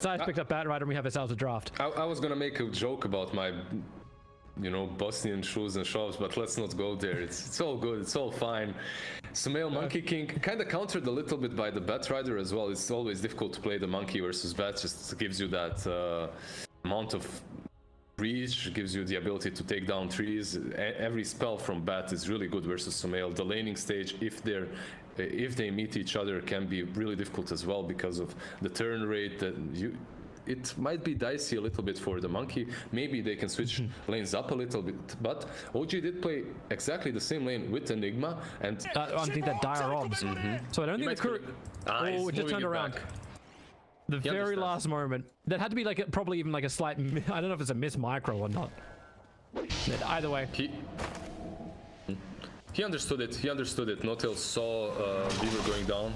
Zai's picked up Batrider and we have ourselves a draft. I was gonna make a joke about my, you know, Bosnian shoes and shoves, but let's not go there. It's all good, it's all fine. Sumail Monkey King, kind of countered a little bit by the Batrider as well. It's always difficult to play the Monkey versus Bat, just gives you that amount of reach, gives you the ability to take down trees. Every spell from Bat is really good versus Sumail. The laning stage, if they meet each other, can be really difficult as well because of the turn rate that it might be dicey a little bit for the Monkey. Maybe they can switch lanes up a little bit, but OG did play exactly the same lane with Enigma, and I think that dire obs. So I don't think the crew. Oh, it just turned around. Back. The very last moment. That had to be like probably even like a slight. I don't know if it's a miss micro or not. But either way. He understood it. He understood it. Notel saw Beaver going down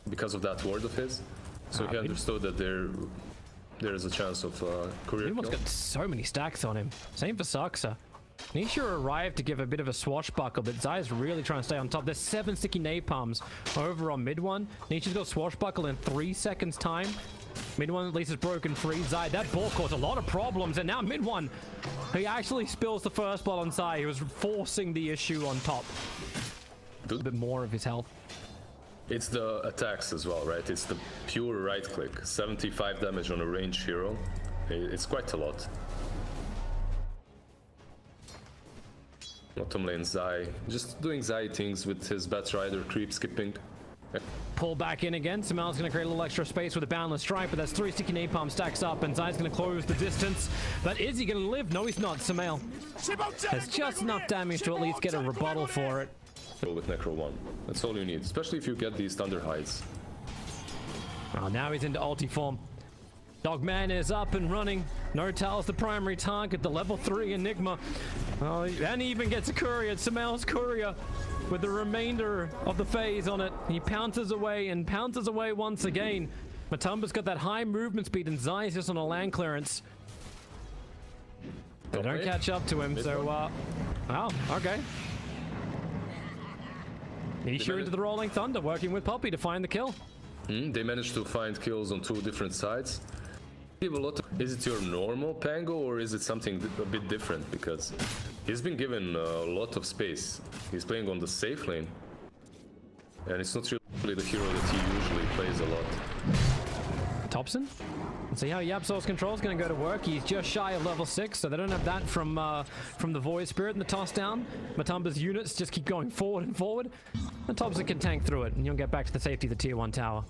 because of that ward of his, so he understood that there is a chance of career kill. He's got so many stacks on him. Same for Saksa. Nisha arrived to give a bit of a swashbuckle, but Zai's really trying to stay on top. There's 7 sticky napalms over on mid one. Nisha's got swashbuckle in 3 seconds time. Mid one at least is broken free. Zai, that ball caused a lot of problems, and now mid one, he actually spills the first ball on Zai. He was forcing the issue on top. A bit more of his health. It's the attacks as well, right? It's the pure right click. 75 damage on a ranged hero. It's quite a lot. Bottom lane Zai, just doing Zai things with his Batrider creep skipping. Pull back in again. Sumail's going to create a little extra space with a Boundless Strike, but that's 3 sticky napalm stacks up, and Zai's going to close the distance. But is he going to live? No, he's not. Sumail has just enough damage to at least get a rebuttal for it. With Necro 1. That's all you need, especially if you get these Thunder Hides. Well, now he's into ulti form. Dogman is up and running. Notal's the primary target, the level 3 Enigma. Oh, and he even gets a courier. Sumail's courier with the remainder of the phase on it. He pounces away and pounces away once again. Matumba's got that high movement speed and Zai's just on a land clearance. They don't catch up to him, so oh, okay. Nisha into the Rolling Thunder, working with Poppy to find the kill. They managed to find kills on 2 different sides. Is it your normal Pango or is it something a bit different? Because he's been given a lot of space. He's playing on the safe lane. And it's not really the hero that he usually plays a lot. Thompson? Let's see how YapzOr's control is going to go to work. He's just shy of level 6, so they don't have that from the Void Spirit and the toss down. Matumba's units just keep going forward and forward. And Thompson can tank through it, and you'll get back to the safety of the tier 1 tower.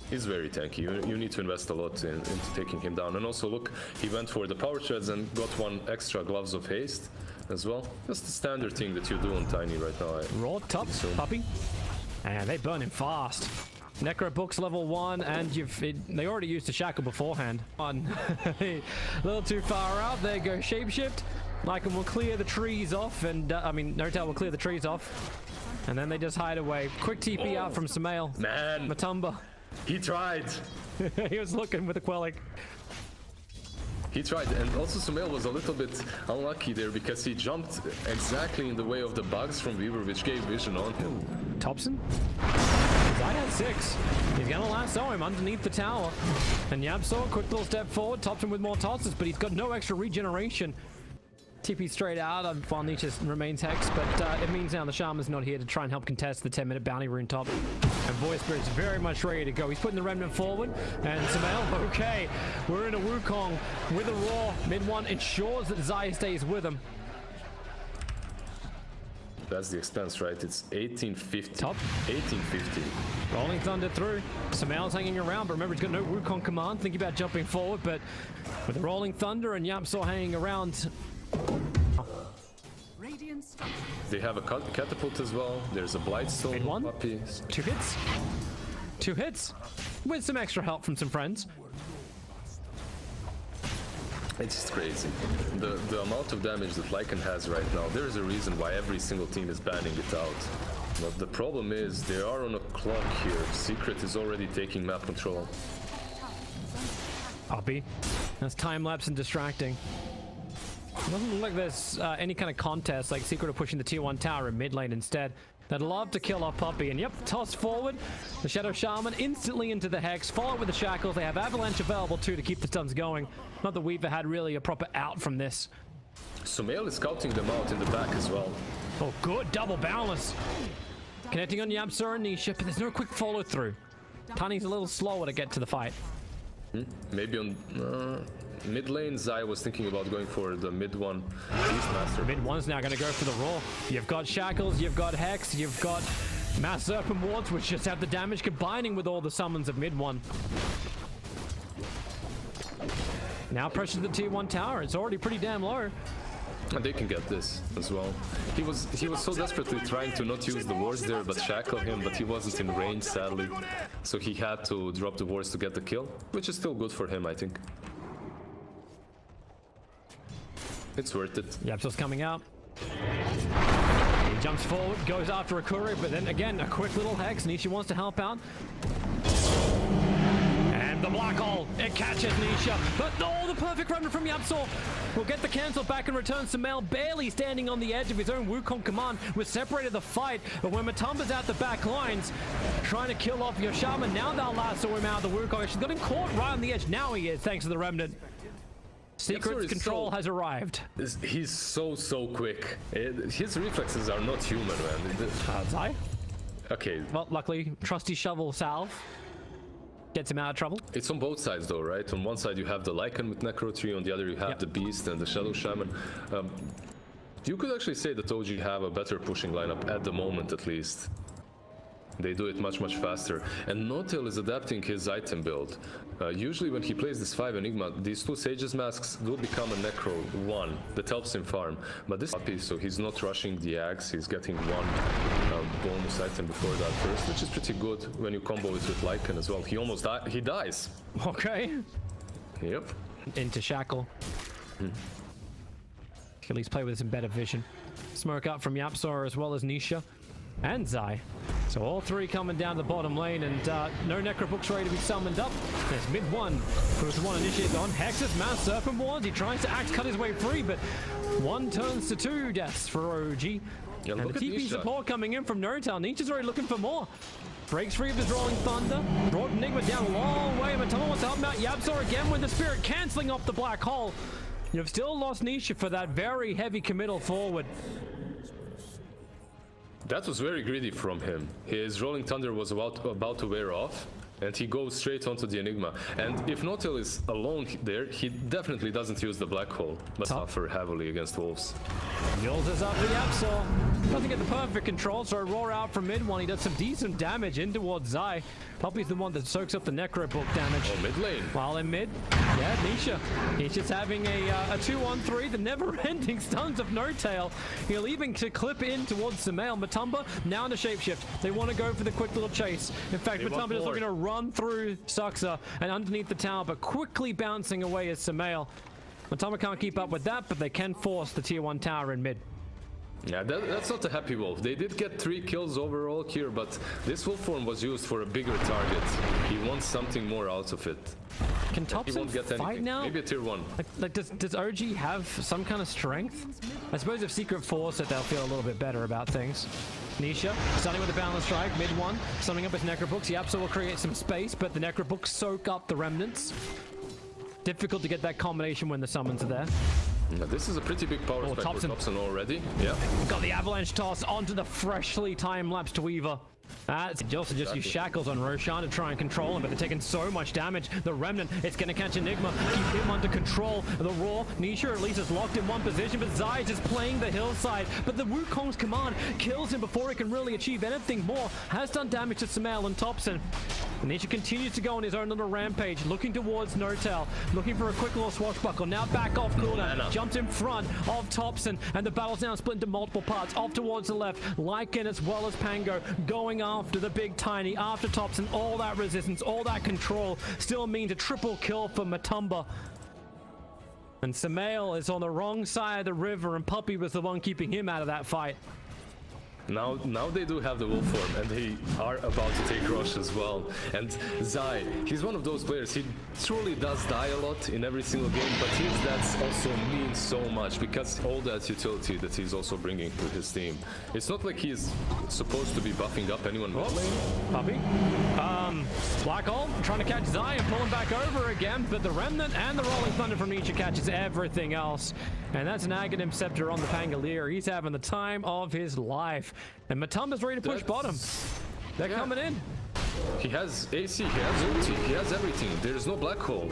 He's very tanky. You need to invest a lot into taking him down. And also, look, he went for the power treads and got 1 extra gloves of haste as well. That's the standard thing that you do on Tiny right now. Raw top, Puppy. And they burn him fast. Necro books level 1, and they already used a shackle beforehand. A little too far out. There goes Shapeshift. Lycan will clear the trees off, and Notal will clear the trees off. And then they just hide away. Quick TP out from Sumail. Man. Matumba. He tried. He was looking with a Quelling. He tried, and also Sumail was a little bit unlucky there because he jumped exactly in the way of the bugs from Weaver, which gave vision on him. Thompson? Zai has 6. He's gonna lasso him underneath the tower. And YapzOr, quick little step forward, Thompson with more tosses, but he's got no extra regeneration. TP straight out while Nietzsche remains Hex, but it means now the Shaman's not here to try and help contest the 10-minute bounty rune top. And Void Spirit's very much ready to go. He's putting the Remnant forward, and Sumail, okay. We're in a Wukong with a Raw. Mid 1 ensures that Zai stays with him. That's the expense, right? It's 1850. Top. 1850. Rolling Thunder through. Sumail's hanging around, but remember he's got no Wukong command. Thinking about jumping forward, but with the Rolling Thunder and YapzOr hanging around. They have a catapult as well. There's a Blightstone. 1. Puppy. 2 hits. 2 hits. With some extra help from some friends. It's just crazy. The amount of damage that Lycan has right now, there is a reason why every single team is banning it out. But the problem is, they are on a clock here. Secret is already taking map control. Poppy. That's time-lapse and distracting. It doesn't look like there's any kind of contest, like Secret are pushing the tier 1 tower in mid lane instead. They'd love to kill off Puppy, and yep, toss forward. The Shadow Shaman instantly into the Hex, followed with the Shackles. They have Avalanche available too to keep the stuns going. Not that Weaver had really a proper out from this. Sumail is scouting them out in the back as well. Oh, good double boundless. Connecting on Yabsor and Nisha, but there's no quick follow through. Tani's a little slower to get to the fight. Maybe on mid lane, Zai was thinking about going for the mid one. Beastmaster. Mid one's now going to go for the Raw. You've got Shackles, you've got Hex, you've got Mass Serpent Wards, which just have the damage combining with all the summons of mid one. Now pressure to the tier 1 tower. It's already pretty damn low. And they can get this as well. He was so desperately trying to not use the wards there, but shackle him, but he wasn't in range, sadly. So he had to drop the wards to get the kill, which is still good for him, I think. It's worth it. Yapso's coming out. He jumps forward, goes after Akure, but then again, a quick little Hex. Nisha wants to help out. And the black hole, it catches Nisha, but the perfect remnant from Yapsor will get the cancel back and return Sumail barely standing on the edge of his own Wukong command, was separated the fight, but when Matumba's out the back lines, trying to kill off your Shaman, now they'll lasso him out of the Wukong. She's got him caught right on the edge, now he is, thanks to the remnant. Secret's control has arrived. He's so quick. His reflexes are not human, man. Zai? Okay. Well, luckily, trusty shovel salve gets him out of trouble. It's on both sides though, right? On one side you have the Lycan with Necro Tree, on the other you have the Beast and the Shadow Shaman. You could actually say that OG have a better pushing lineup at the moment, at least. They do it much faster. And Notel is adapting his item build. Usually when he plays this 5 Enigma, these 2 Sage's Masks will become a Necro 1 that helps him farm. But this is so he's not rushing the Axe, he's getting 1 bonus item before that first, which is pretty good when you combo it with Lycan as well. He almost he dies. Okay. Yep. Into Shackle. Can at least play with some better vision. Smoke up from Yapsor as well as Nisha and Zai. So all 3 coming down the bottom lane, and no Necro Books ready to be summoned up. There's mid 1. Proves the 1 initiates on. Hex's Mass Serpent Wards. He tries to axe cut his way free, but 1 turns to 2 deaths for OG. Yeah, and the TP support coming in from Notel. Nisha's already looking for more. Breaks free of his Rolling Thunder. Brought Enigma down a long way. Matoma wants to help him out. Yabsor again with the Spirit cancelling off the Black Hole. You've still lost Nisha for that very heavy committal forward. That was very greedy from him. His Rolling Thunder was about to wear off, and he goes straight onto the Enigma. And if Notel is alone there, he definitely doesn't use the Black Hole, but suffer heavily against Wolves. Yules is up for Yapsor. Doesn't get the perfect control, so a roar out from mid 1. He does some decent damage in towards Zai. Puppy's the one that soaks up the Necro Book damage. Oh, mid lane. While in mid, yeah, Nisha. He's just having a 2-on-3, the never-ending stuns of Notel. He'll even clip in towards Sumail. Matumba now in the shapeshift. They want to go for the quick little chase. In fact, Matumba is looking to run through Suxa and underneath the tower, but quickly bouncing away is Sumail. Matumba can't keep up with that, but they can force the tier 1 tower in mid. Yeah, that's not a happy wolf. They did get 3 kills overall here, but this wolf form was used for a bigger target. He wants something more out of it. Can Thompson fight now? Maybe a tier 1. Like does OG have some kind of strength? I suppose if Secret force it, they'll feel a little bit better about things. Nisha, starting with a balance strike, mid 1, summing up his Necrobooks. Yapso will create some space, but the Necrobooks soak up the remnants. Difficult to get that combination when the summons are there. Now, this is a pretty big power spike for Thompson already. Yeah. Got the avalanche toss onto the freshly time-lapsed Weaver. Also just use Shackles on Roshan to try and control him, but they're taking so much damage. The Remnant, it's going to catch Enigma, keep him under control. The Raw, Nisha at least is locked in one position, but Zai is just playing the hillside. But the Wukong's command kills him before he can really achieve anything more. Has done damage to Sumail and Thompson. And Nisha continues to go on his own little rampage, looking towards Notel, looking for a quick little swashbuckle. Now back off cooldown, jumps in front of Thompson, and the battle's now split into multiple parts. Off towards the left, Lycan as well as Pango going after the big tiny, after Thompson. All that resistance, all that control still means a triple kill for Matumba. And Sumail is on the wrong side of the river, and Puppy was the one keeping him out of that fight. Now they do have the wolf form, and they are about to take rush as well. And Zai, he's one of those players, he truly does die a lot in every single game, but his deaths also mean so much because all that utility that he's also bringing to his team. It's not like he's supposed to be buffing up anyone mid lane. Puppy. Black Hole trying to catch Zai and pull him back over again, but the Remnant and the Rolling Thunder from Nietzsche catches everything else. And that's an Aghanim Scepter on the Pangolier. He's having the time of his life. And Matumba's ready to push bottom. They're coming in. He has AC, he has ulti, he has everything. There's no black hole.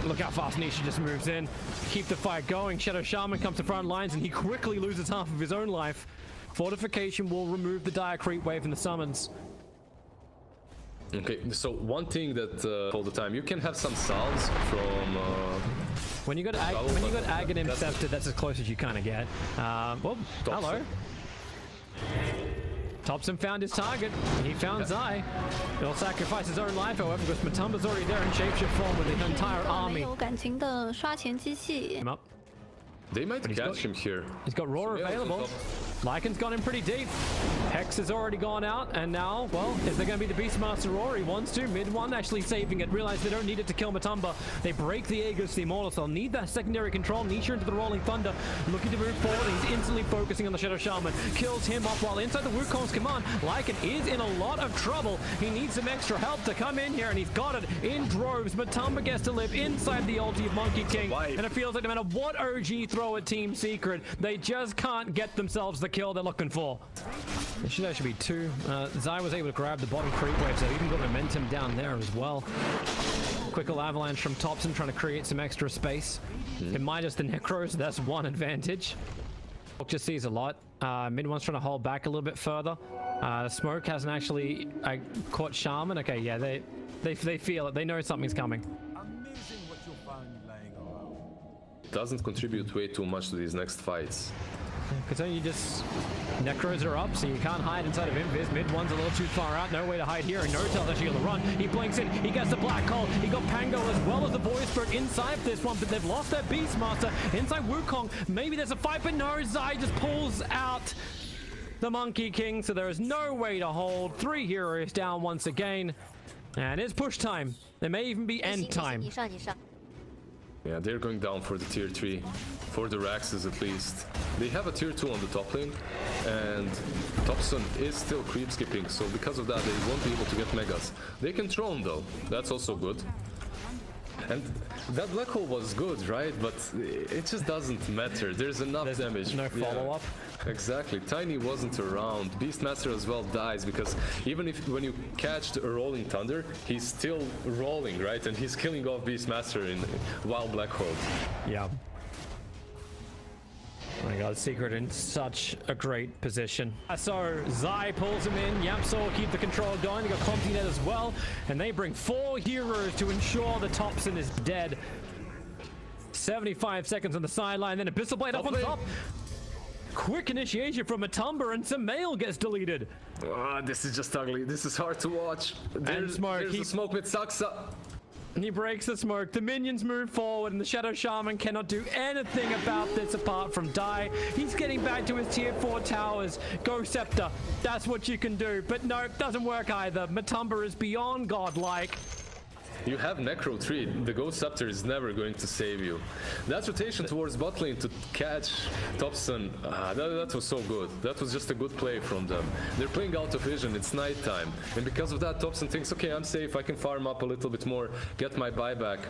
Look how fast Nisha just moves in. Keep the fight going. Shadow Shaman comes to front lines and he quickly loses half of his own life. Fortification will remove the dire creep wave from the summons. Okay, so one thing that all the time, you can have some salves from... when you got Aghanim Scepter, that's as close as you kind of get. Well, hello. Thompson found his target. He found Zai. He'll sacrifice his own life, however, because Matumba's already there in shapeshift form with the entire army. Him up. They might catch him here. He's got Roar available. Lycan's gone in pretty deep. Hex has already gone out, and now, well, is there going to be the Beastmaster Roar? He wants to. Mid one actually saving it. Realize they don't need it to kill Matumba. They break the Aegis to the Immortals. They'll need that secondary control. Nisha into the Rolling Thunder. Looking to move forward. He's instantly focusing on the Shadow Shaman. Kills him off while inside the Wukong's command. Lycan is in a lot of trouble. He needs some extra help to come in here, and he's got it in droves. Matumba gets to live inside the ulti of Monkey King, and it feels like no matter what OG throw at Team Secret, they just can't get themselves the kill they're looking for. It should actually be two. Zai was able to grab the bottom creep wave, so even got momentum down there as well. Quick little avalanche from Thompson trying to create some extra space. It minus the Necros, that's one advantage. Just sees a lot. Mid one's trying to hold back a little bit further. Smoke hasn't actually caught Shaman. Okay, yeah, they feel it. They know something's coming. Doesn't contribute way too much to these next fights. Because then you just... Necros are up, so you can't hide inside of Invis. Mid one's a little too far out, no way to hide here. And Nortel's actually on the run. He blinks in, he gets the Black Hole. He got Pango as well as the Voice Bird inside this one, but they've lost their Beastmaster inside Wukong. Maybe there's a fight, but no, Zai just pulls out the Monkey King, so there is no way to hold. 3 heroes down once again. And it's push time. There may even be end time. Yeah, they're going down for the tier 3, for the Raxes at least. They have a tier 2 on the top lane, and Thompson is still creep skipping, so because of that they won't be able to get Megas. They can Throne though, that's also good. And that Black Hole was good, right? But it just doesn't matter. There's enough damage. No follow-up. Yeah, exactly. Tiny wasn't around. Beastmaster as well dies because even if when you catch a Rolling Thunder, he's still rolling, right? And he's killing off Beastmaster while Black Hole. Yeah. Oh my god, Secret in such a great position. So Zai pulls him in, Yamso will keep the control going, they got CompuNet as well, and they bring 4 heroes to ensure the Thompson is dead. 75 seconds on the sideline, then Abyssal Blade up on top. Quick initiation from Matumba and Samael gets deleted. This is just ugly, this is hard to watch. And Smoke, there's a smoke with Saksa. He breaks the smoke, the minions move forward, and the Shadow Shaman cannot do anything about this apart from die. He's getting back to his tier 4 towers. Go Scepter, that's what you can do. But no, it doesn't work either. Matumba is beyond godlike. You have Necro 3, the Ghost Scepter is never going to save you. That rotation towards bot lane to catch Thompson, that was so good. That was just a good play from them. They're playing out of vision, it's nighttime. And because of that, Thompson thinks, okay, I'm safe, I can farm up a little bit more, get my buyback.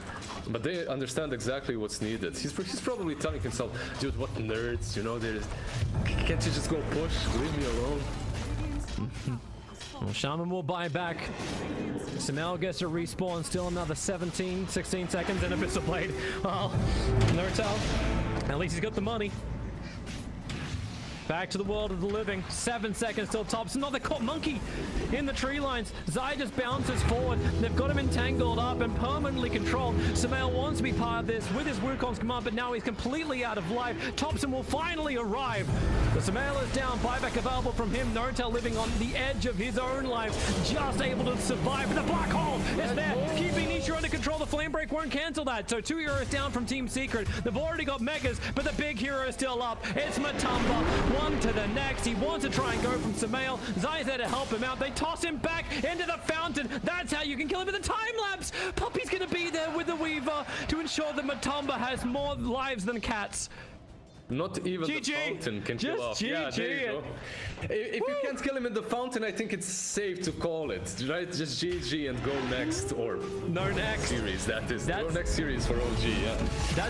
But they understand exactly what's needed. He's probably telling himself, dude, what nerds, you know, can't you just go push, leave me alone? Well, Shaman will buy back. Samael gets a respawn, still another 16 seconds, and Abyssal Blade. Well, Nortel, at least he's got the money. Back to the world of the living. 7 seconds till Thompson. Not the caught Monkey in the tree lines. Zai just bounces forward. They've got him entangled up and permanently controlled. Samael wants to be part of this with his Wukong's command, but now he's completely out of life. Thompson will finally arrive. The Samael is down. Buyback available from him. Nortel living on the edge of his own life. Just able to survive. The Black Hole is there. Keeping Nisha under control. The Flame Break won't cancel that. So 2 heroes down from Team Secret. They've already got Megas, but the big hero is still up. It's Matumba. one to the next. He wants to try and go from Sumail. Zai's there to help him out. They toss him back into the fountain. That's how you can kill him with a time lapse. Puppy's going to be there with the Weaver to ensure that Matumba has more lives than cats. Not even GG. the fountain can kill off. GG. Yeah, there you go. If you can't kill him in the fountain, I think it's safe to call it, right? Just GG and go next, or No next. series, that is. That's- Go next series for OG, yeah.